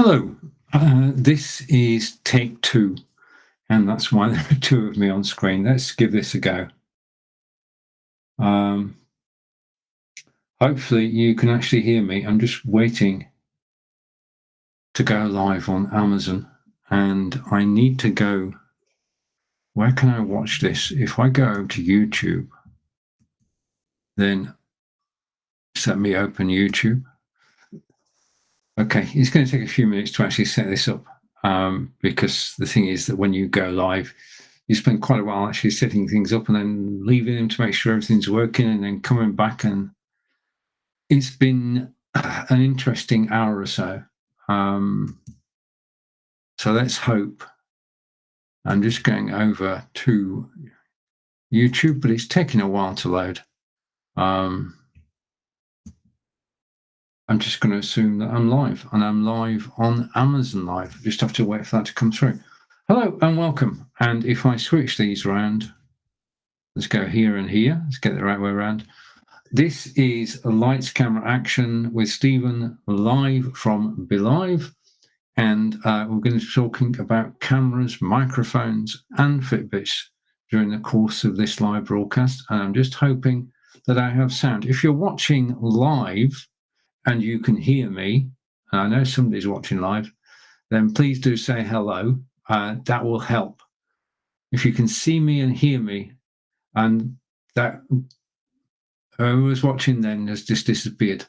Hello, this is take two, and that's why there are two of me on screen. Let's give this a go. Um, Hopefully you can actually hear me. I'm just waiting to go live on Amazon, and I need to go. Where can I watch this? If I go over to YouTube, then let me open YouTube. Okay, it's going to take a few minutes to actually set this up, because the thing is that when you go live, you spend quite a while actually setting things up and then leaving them to make sure everything's working and then coming back. And it's been an interesting hour or so. So let's hope. I'm just going over to YouTube, but it's taking a while to load. I'm just going to assume that I'm live, and I'm live on Amazon Live. Just have to wait for that to come through. Hello and welcome. And if I switch these around, let's go here and here. Let's get the right way around. This is a lights, camera, action with Stephen live from BeLive. And we're going to be talking about cameras, microphones, and Fitbits during the course of this live broadcast. And I'm just hoping that I have sound. If you're watching live and you can hear me, and I know somebody's watching live, then please do say hello. That will help. If you can see me and hear me, and that whoever was watching then has just disappeared.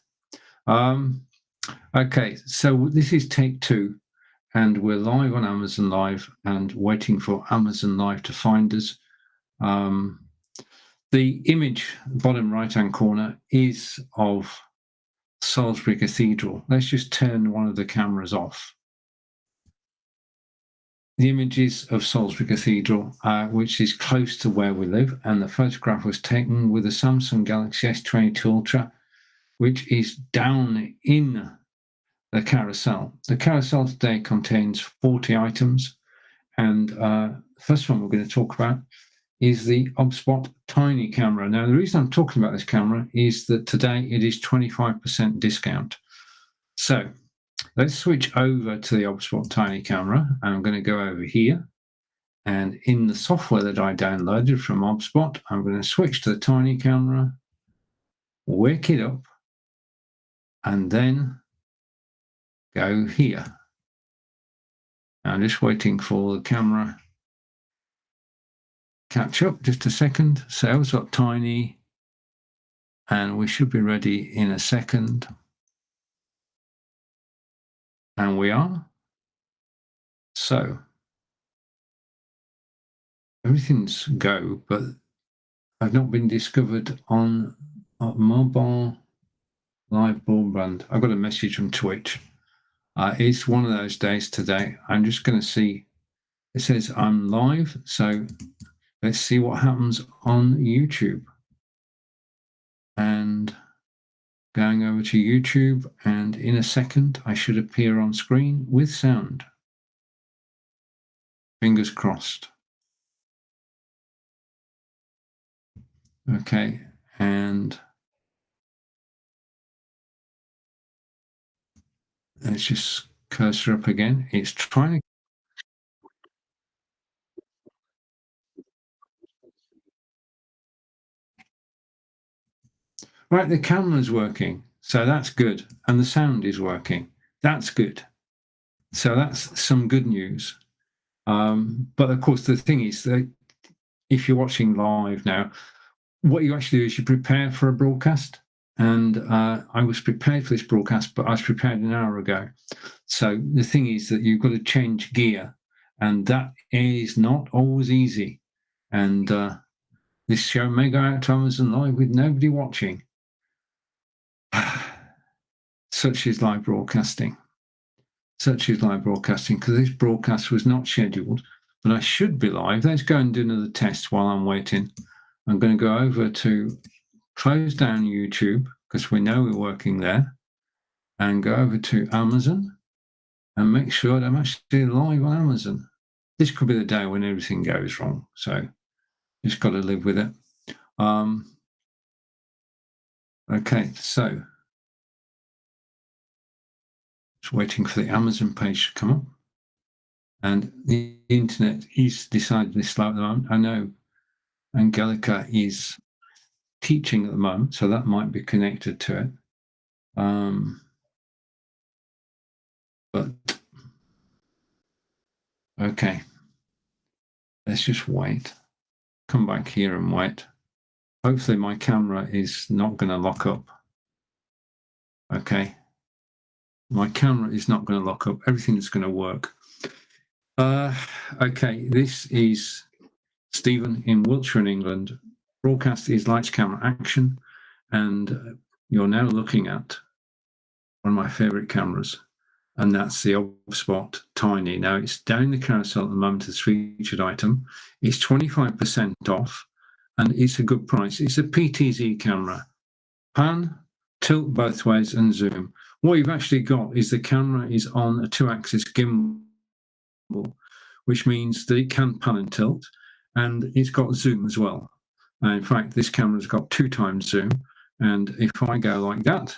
Okay, so this is take two, and we're live on Amazon Live and waiting for Amazon Live to find us. The image, bottom right-hand corner, is of Salisbury Cathedral. Let's just turn one of the cameras off. The image is of Salisbury Cathedral, which is close to where we live, and the photograph was taken with a Samsung Galaxy S22 Ultra, which is down in the carousel. The carousel today contains 40 items, and the first one we're going to talk about is the OBSPOT Tiny camera. Now, the reason I'm talking about this camera is that today it is 25% discount. So let's switch over to the OBSPOT Tiny camera. I'm going to go over here, and in the software that I downloaded from OBSPOT, I'm going to switch to the Tiny camera, wake it up, and then go here. I'm just waiting for the camera catch up. Just a second. So OBSPOT Tiny, and we should be ready in a second. And we are. So everything's go, but I've not been discovered on mobile live broadband. I got a message from Twitch. It's one of those days today. I'm just going to see. It says I'm live, so let's see what happens on YouTube. And going over to YouTube, and in a second I should appear on screen with sound. Fingers crossed. Okay, and let's just cursor up again. It's trying to. Right, the camera's working, so that's good. And the sound is working. That's good. So that's some good news. But of course, the thing is that if you're watching live now, what you actually do is you prepare for a broadcast. And I was prepared for this broadcast, but I was prepared an hour ago. So the thing is that you've got to change gear, and that is not always easy. And this show may go out to Amazon Live with nobody watching. Such is live broadcasting. Such is live broadcasting, because this broadcast was not scheduled, but I should be live. Let's go and do another test while I'm waiting. I'm going to go over to close down YouTube, because we know we're working there, and go over to Amazon and make sure that I'm actually live on Amazon. This could be the day when everything goes wrong, so just got to live with it. Okay, so Just waiting for the Amazon page to come up. And the internet is decidedly slow at the moment. I know Angelica is teaching at the moment, so that might be connected to it. But okay, let's just wait. Come back here and wait. Hopefully my camera is not going to lock up. Okay. My camera is not going to lock up. Everything is going to work. Okay, this is Stephen in Wiltshire in England. Broadcast is lights, camera, action. And you're now looking at one of my favorite cameras, and that's the Obspot Tiny. Now it's down the carousel at the moment as featured item. It's 25% off, and it's a good price. It's a PTZ camera. Pan, tilt both ways, and zoom. What you've actually got is the camera is on a 2-axis gimbal, which means that it can pan and tilt, and it's got zoom as well. In fact, this camera's got 2 times zoom, and if I go like that,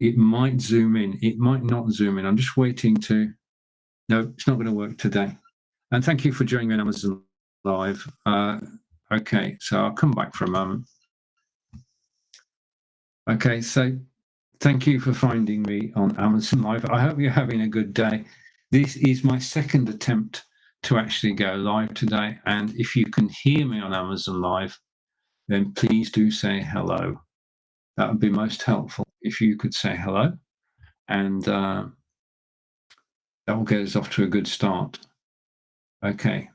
it might zoom in. It might not zoom in. I'm just waiting to... No, it's not going to work today. And thank you for joining me on Amazon Live. Okay, so I'll come back for a moment. Okay, so thank you for finding me on Amazon Live. I hope you're having a good day. This is my second attempt to actually go live today. And if you can hear me on Amazon Live, then please do say hello. That would be most helpful if you could say hello. And that will get us off to a good start. Okay.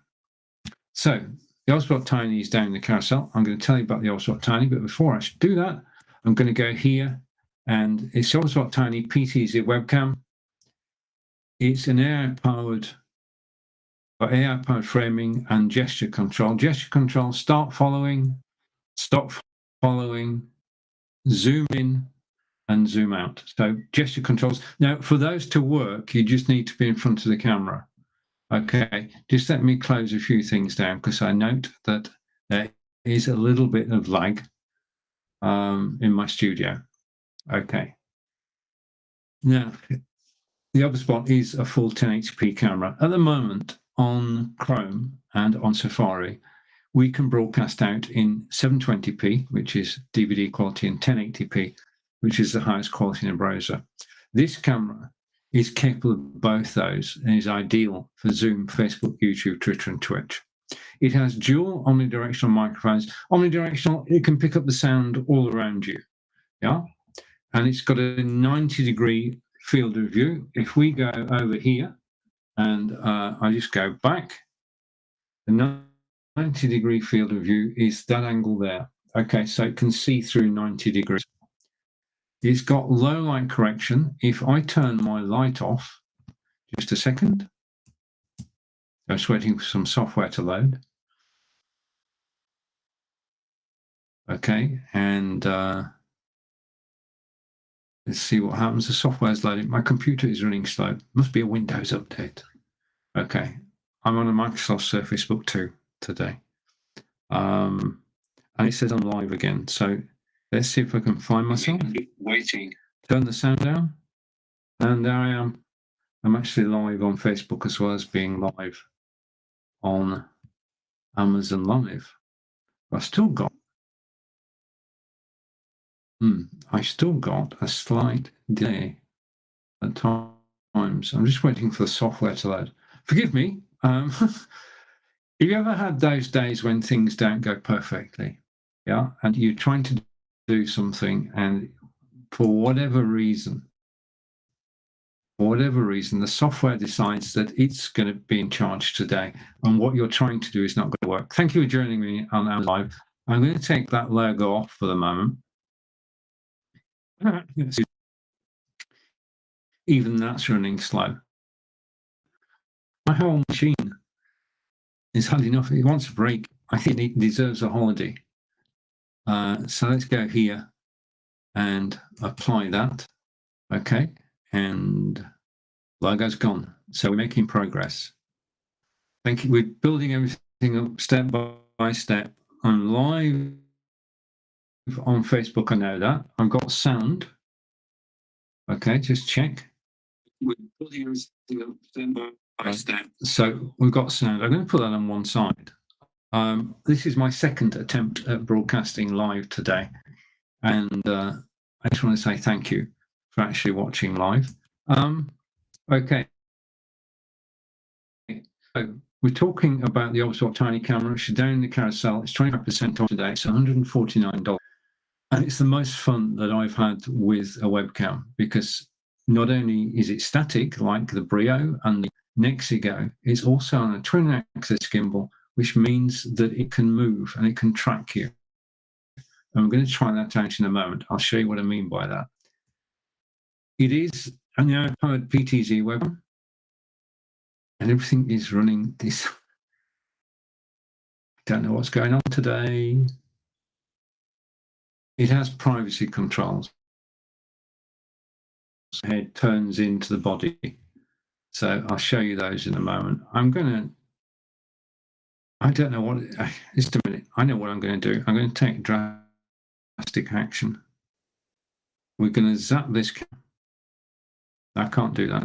So the Obspot Tiny is down the carousel. I'm going to tell you about the Obspot Tiny, but before I do that, I'm going to go here, and it's the Obspot Tiny PTZ webcam. It's an AI-powered framing and gesture control. Gesture control: start following, stop following, zoom in, and zoom out. So gesture controls. Now, for those to work, you just need to be in front of the camera. Okay, just let me close a few things down because I note that there is a little bit of lag in my studio. Okay. Now, the Obspot is a full 1080p camera. At the moment, on Chrome and on Safari, we can broadcast out in 720p, which is DVD quality, and 1080p, which is the highest quality in a browser. This camera is capable of both those and is ideal for Zoom, Facebook, YouTube, Twitter, and Twitch. It has dual omnidirectional microphones. Omnidirectional, it can pick up the sound all around you. Yeah. And it's got a 90-degree field of view. If we go over here and I just go back, the 90-degree field of view is that angle there. Okay, so it can see through 90 degrees. It's got low light correction. If I turn my light off, just a second. I'm just waiting for some software to load. Okay, and let's see what happens. The software's loading. My computer is running slow. Must be a Windows update. Okay, I'm on a Microsoft Surface Book 2 today. And it says I'm live again. So let's see if I can find myself. Waiting. Turn the sound down. And there I am. I'm actually live on Facebook as well as being live on Amazon Live. I still got a slight delay at times. I'm just waiting for the software to load. Forgive me. Have you ever had those days when things don't go perfectly? Yeah, and you're trying to do something, and for whatever reason, the software decides that it's going to be in charge today, and what you're trying to do is not going to work. Thank you for joining me on Amazon Live. I'm going to take that logo off for the moment. Even that's running slow. My whole machine is had enough. It wants a break. I think it deserves a holiday. So let's go here and apply that. Okay, and logo's gone. So we're making progress. Thank you. We're building everything up step by step. I'm live on Facebook. I know that. I've got sound. Okay, just check. So we've got sound. I'm going to put that on one side. This is my second attempt at broadcasting live today, and I just want to say thank you for actually watching live. Okay. So we're talking about the Obswap Tiny camera. It's down in the carousel. It's 25% off today. It's $149. And it's the most fun that I've had with a webcam, because not only is it static like the Brio and the Nexigo, it's also on a twin axis gimbal, which means that it can move and it can track you. And I'm going to try that out in a moment. I'll show you what I mean by that. It is an AI-powered PTZ webcam, and everything is running this. Don't know what's going on today. It has privacy controls. Head turns into the body. So I'll show you those in a moment. I don't know what, just a minute. I know what I'm going to do. I'm going to take drastic action. We're going to zap this. I can't do that.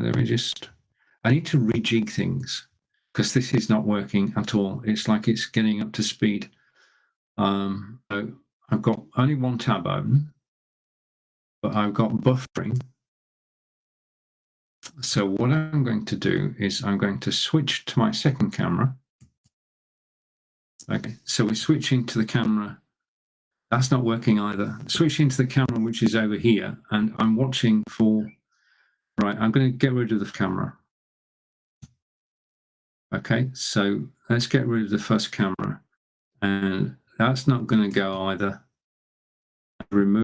I need to rejig things, because this is not working at all. It's like it's getting up to speed. So I've got only one tab open, but I've got buffering. So what I'm going to do is I'm going to switch to my second camera. Okay, so we're switching to the camera. That's not working either. Switching to the camera, which is over here, and I'm watching for, right, I'm going to get rid of the camera. Okay, so let's get rid of the first camera. And that's not going to go either. Remove